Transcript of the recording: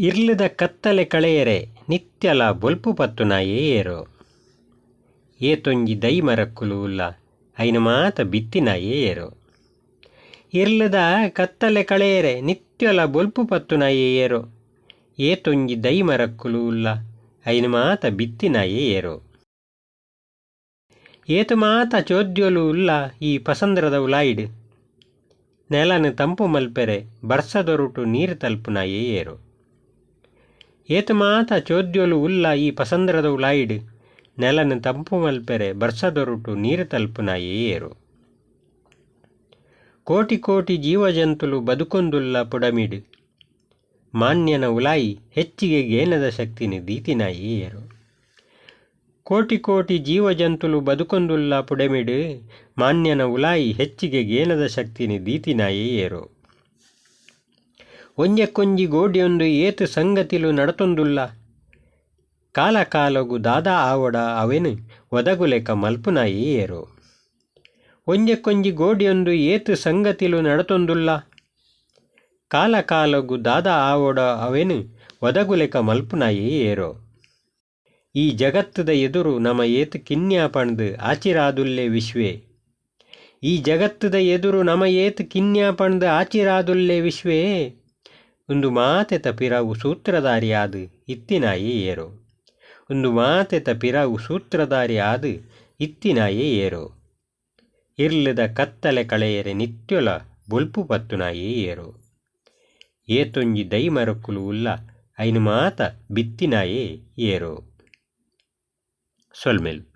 ಇರ್ಲದ ಕತ್ತಲೆ ಕಳೆಯರೆ ನಿತ್ಯಲ ಬೊಲ್ಪು ಪತ್ತುನಾಯೇ ಏರೋ. ಏತೊಂಜಿ ದೈ ಮರಕ್ಕುಲು ಉಲ್ಲ ಐನ ಮಾತ ಬಿತ್ತಿನಾಯೇ ಏರೋ. ಇರ್ಲದ ಕತ್ತಲೆ ಕಳೆಯರೆ ನಿತ್ಯಲ ಬೊಲ್ಪು ಪತ್ತುನಾಯೇ ಏರೋ. ಏತೊಂಜಿ ದೈ ಮರಕ್ಕುಲು ಉಲ್ಲ ಐನ ಮಾತ ಬಿತ್ತಿನಾಯೇ ಏರೋ. ಏತು ಮಾತ ಚೋದ್ಯೊಲು ಉಲ್ಲ ಈ ಪಸಂದ್ರದ ಉಲಾಯಿಡ್. ನೆಲನ ತಂಪು ಮಲ್ಪೆರೆ ಬರ್ಸದೊರುಟು ನೀರು ತಲ್ಪುನಾಯೇ ಏರೋ. ಏತು ಮಾತ ಚೋದ್ಯೊಲು ಉಲ್ಲ ಈ ಪಸಂದ್ರದ ಉಲಾಯಿಡ್. ನೆಲನ ತಂಪು ಮಲ್ಪೆರೆ ಬರ್ಸದೊರುಟು ನೀರು ತಲ್ಪುನಾಯೇ ಏರೋ. ಕೋಟಿ ಕೋಟಿ ಜೀವಜಂತುಲು ಬದುಕೊಂದುಲ್ಲ ಪುಡಮಿಡ್. ಮಾನ್ಯನ ಉಲಾಯಿ ಹೆಚ್ಚಿಗೆ ಗೇನದ ಶಕ್ತಿನಿ ದೀತಿನಾಯೇ ಏರೋ. ಕೋಟಿ ಕೋಟಿ ಜೀವಜಂತುಲು ಬದುಕೊಂದುಲ್ಲ ಪುಡಮಿಡ್. ಮಾನ್ಯನ ಉಲಾಯಿ ಹೆಚ್ಚಿಗೆ ಗೇನದ ಶಕ್ತಿನಿ ದೀತಿನಾಯೇ ಏರೋ. ಒಂಜಕ್ಕೊಂಜಿ ಗೋಡಿಯೊಂದು ಏತು ಸಂಗತಿಲು ನಡತೊಂದುಲ್ಲ. ಕಾಲ ಕಾಲಗು ದಾದಾ ಆವಡ ಅವೆನು ಒದಗುಲೆಕ ಮಲ್ಪುನಾಯೇ ಏರೋ. ಒಂಜಕ್ಕೊಂಜಿ ಗೋಡಿಯೊಂದು ಏತು ಸಂಗತಿಲು ನಡತೊಂದುಲ್ಲ. ಕಾಲ ಕಾಲಗು ದಾದಾ ಆವಡ ಅವೆನು ಒದಗುಲೆಕ ಮಲ್ಪುನಾಯೇ ಏರೋ. ಈ ಜಗತ್ತದ ಎದುರು ನಮ ಏತು ಕಿನ್ಯಾಪಣ್ದು ಆಚಿರಾದುಲ್ಲೆ ವಿಶ್ವೇ. ಈ ಜಗತ್ತದ ಎದುರು ನಮ ಏತು ಕಿನ್ಯಾಪಣ್ದು ಆಚಿರಾದುಲ್ಲೆ ವಿಶ್ವೇ. ಒಂದು ಮಾತೆತ ಪಿರವು ಸೂತ್ರಧಾರಿ ಆದು ಇತ್ತಿನಾಯೇ ಏರೋ. ಒಂದು ಮಾತೆತ ಪಿರವು ಸೂತ್ರಧಾರಿ ಆದು ಇತ್ತಿನಾಯೇ ಏರೋ. ಇರ್ಲದ ಕತ್ತಲೆ ಕಳೆಯರೆ ನಿತ್ಯೊಲ ಬೊಲ್ಪು ಪತ್ತುನಾಯೇ ಏರೋ. ಏತೊಂಜಿ ದೈ ಮರಕ್ಕುಲು ಉಲ್ಲ ಐನು ಮಾತ ಬಿತ್ತಿನಾಯೇ ಏರೋ. ಸೊಲ್ಮೆಲು.